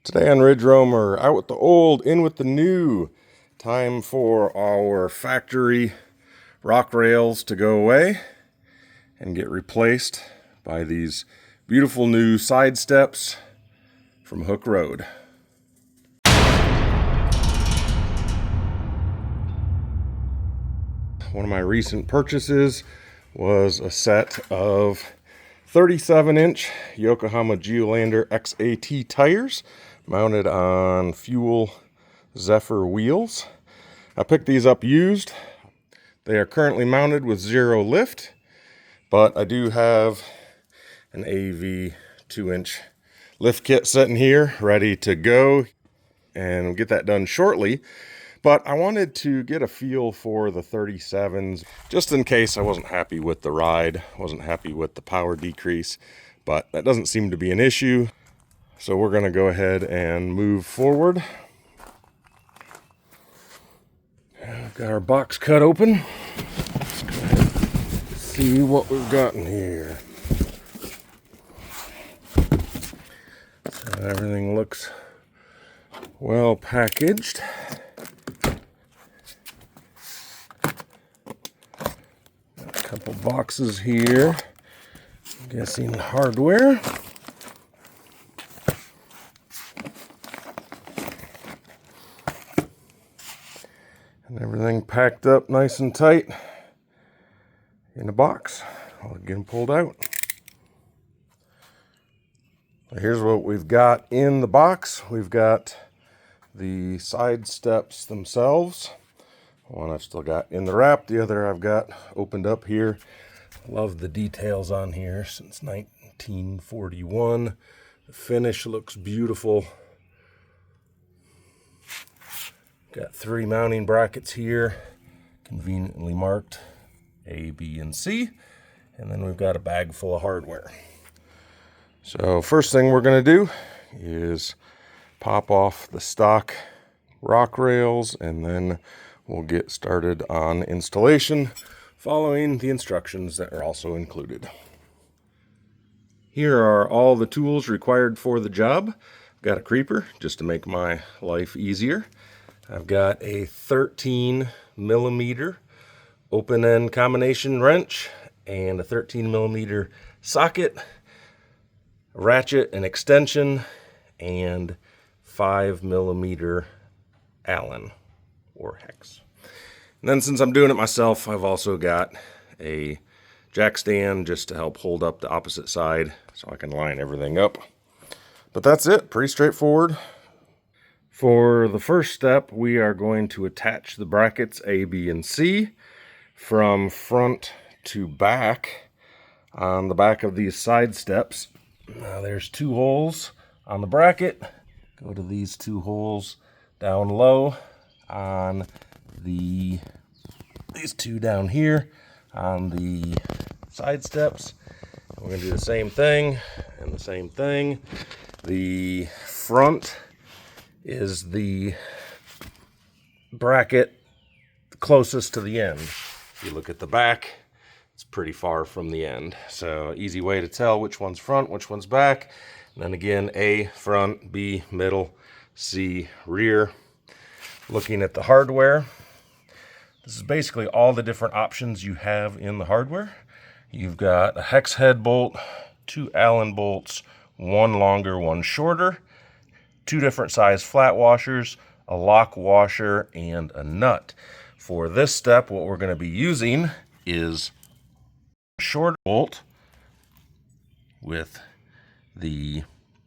Today on Ridge Roamer, out with the old, in with the new. Time for our factory rock rails to go away and get replaced by these beautiful new side steps from Hooke Road. One of my recent purchases was a set of 37-inch Yokohama Geolandar XAT tires mounted on Fuel Zephyr wheels. I picked these up used. They are currently mounted with zero lift, but I do have an AV 2-inch lift kit sitting here ready to go, and we'll get that done shortly. But I wanted to get a feel for the 37s, just in case I wasn't happy with the ride, wasn't happy with the power decrease, but that doesn't seem to be an issue. So we're going to go ahead and move forward. I've got our box cut open. Let's go ahead and see what we've got in here. So everything looks well packaged. Couple boxes here, I'm guessing hardware. And everything packed up nice and tight in a box. I'll get them pulled out. Here's what we've got in the box. We've got the side steps themselves. One I've still got in the wrap, the other I've got opened up here. Love the details on here since 1941. The finish looks beautiful. Got 3 mounting brackets here, conveniently marked A, B, and C. And then we've got a bag full of hardware. So first thing we're gonna do is pop off the stock rock rails, and then we'll get started on installation following the instructions that are also included. Here are all the tools required for the job. I've got a creeper just to make my life easier. I've got a 13mm open-end combination wrench and a 13mm socket, a ratchet, an extension, and 5mm Allen or hex. And then since I'm doing it myself, I've also got a jack stand just to help hold up the opposite side so I can line everything up. But that's it, pretty straightforward. For the first step, we are going to attach the brackets A, B, and C from front to back on the back of these side steps. Now there's 2 holes on the bracket. Go to these 2 holes down low on these 2 down here on the side steps. And we're going to do the same thing and the same thing. The front is the bracket closest to the end. If you look at the back, it's pretty far from the end. So easy way to tell which one's front, which one's back. And then again, A, front, B, middle, C, rear. Looking at the hardware, this is basically all the different options you have in the hardware. You've got a hex head bolt, 2 Allen bolts, 1 longer, 1 shorter, 2 different size flat washers, a lock washer, and a nut. For this step, what we're going to be using is a short bolt with the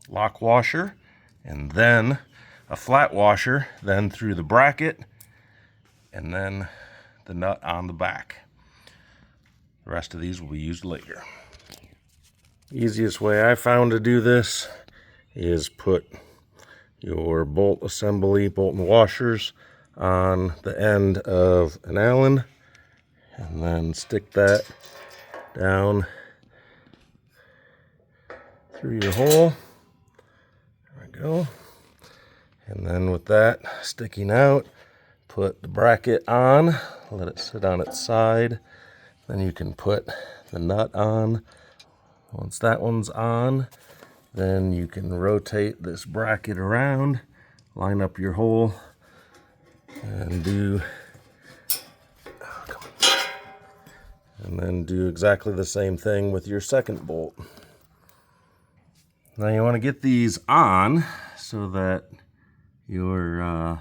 lock washer, and then a flat washer, then through the bracket, and then the nut on the back. The rest of these will be used later. Easiest way I found to do this is put your bolt assembly, bolt and washers on the end of an Allen, and then stick that down through your hole. There we go. And then with that sticking out, put the bracket on, let it sit on its side. Then you can put the nut on. Once that one's on, Then you can rotate this bracket around, line up your hole, and then do exactly the same thing with your second bolt. Now you want to get these on so that your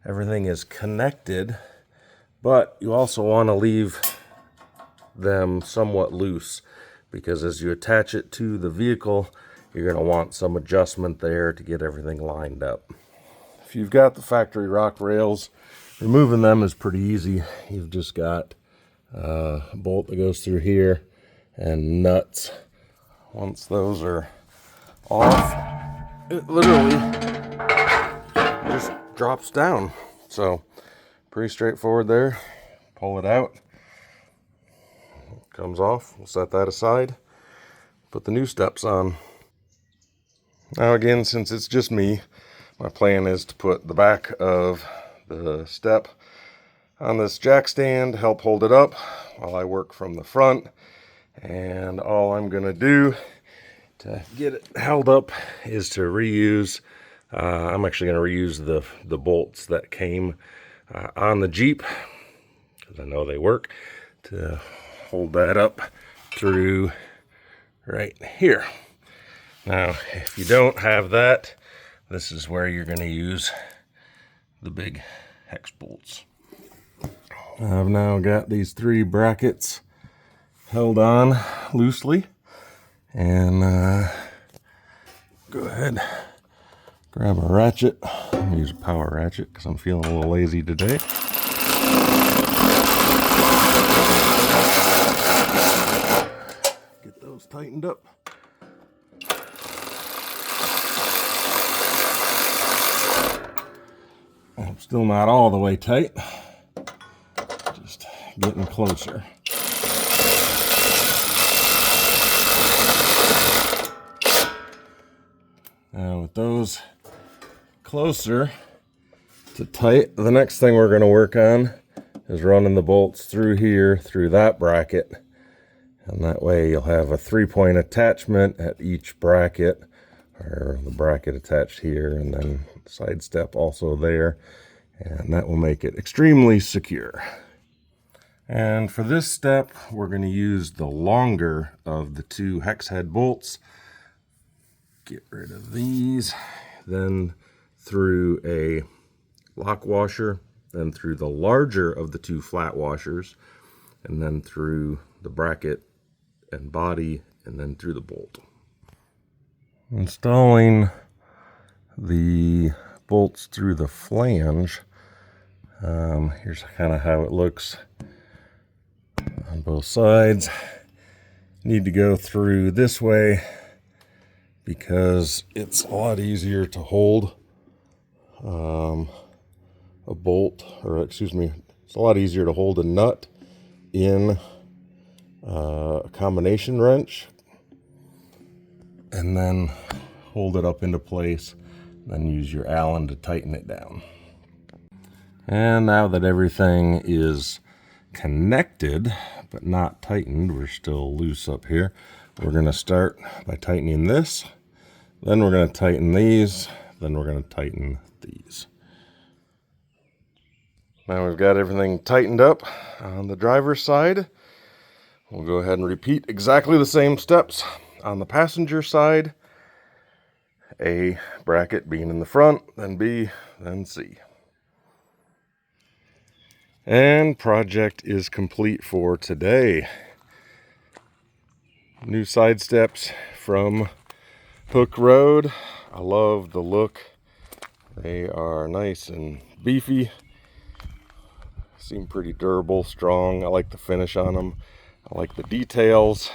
everything is connected, but you also want to leave them somewhat loose, because as you attach it to the vehicle, you're going to want some adjustment there to get everything lined up. If you've got the factory rock rails, removing them is pretty easy. You've just got a bolt that goes through here and nuts. Once those are off, it literally just drops down. So pretty straightforward there. Pull it out, comes off. We'll set that aside, put the new steps on. Now again, since it's just me, my plan is to put the back of the step on this jack stand, help hold it up while I work from the front. And all I'm gonna do to get it held up is to reuse, I'm actually gonna reuse the bolts that came on the Jeep, because I know they work, to hold that up through right here. Now, if you don't have that, this is where you're gonna use the big hex bolts. I've now got these 3 brackets held on loosely, and go ahead, grab a ratchet. I'm gonna use a power ratchet because I'm feeling a little lazy today. Get those tightened up. I'm still not all the way tight, just getting closer. Now with those closer to tight, the next thing we're going to work on is running the bolts through here, through that bracket. And that way you'll have a 3-point attachment at each bracket, or the bracket attached here, and then side step also there. And that will make it extremely secure. And for this step, we're going to use the longer of the 2 hex head bolts. Get rid of these, then through a lock washer, then through the larger of the 2 flat washers, and then through the bracket and body, and then through the bolt. Installing the bolts through the flange. Here's kind of how it looks on both sides. Need to go through this way because it's a lot easier to hold a bolt, or excuse me, it's a lot easier to hold a nut in a combination wrench and then hold it up into place, then use your Allen to tighten it down. And now that everything is connected but not tightened, we're still loose up here, we're going to start by tightening this, then we're going to tighten these, then we're going to tighten these. Now we've got everything tightened up on the driver's side. We'll go ahead and repeat exactly the same steps on the passenger side. A bracket being in the front, then B, then C. And project is complete for today. New side steps from Hooke Road. I love the look. They are nice and beefy. Seem pretty durable, strong. I like the finish on them. I like the details.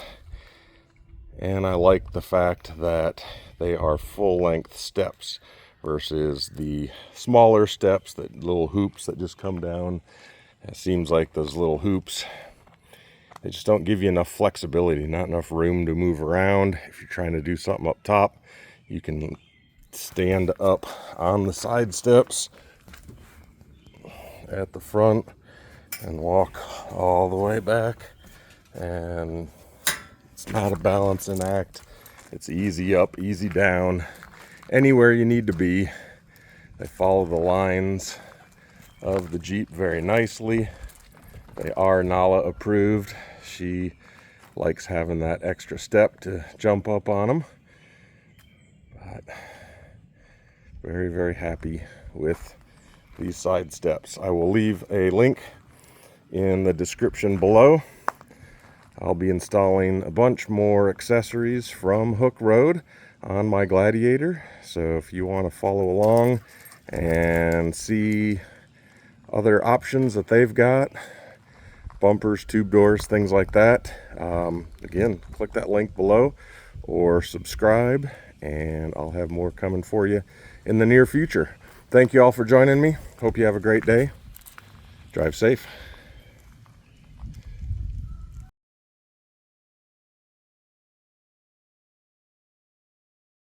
And I like the fact that they are full-length steps versus the smaller steps, that little hoops that just come down. It seems like those little hoops, they just don't give you enough flexibility, not enough room to move around. If you're trying to do something up top, you can stand up on the side steps at the front and walk all the way back, and it's not a balancing act. It's easy up, easy down, anywhere you need to be. They follow the lines of the Jeep very nicely. They are Nala approved. She likes having that extra step to jump up on them. But very, very happy with these side steps. I will leave a link in the description below. I'll be installing a bunch more accessories from Hooke Road on my Gladiator. So if you want to follow along and see other options that they've got, bumpers, tube doors, things like that, again, click that link below or subscribe, and I'll have more coming for you in the near future. Thank you all for joining me. Hope you have a great day. Drive safe.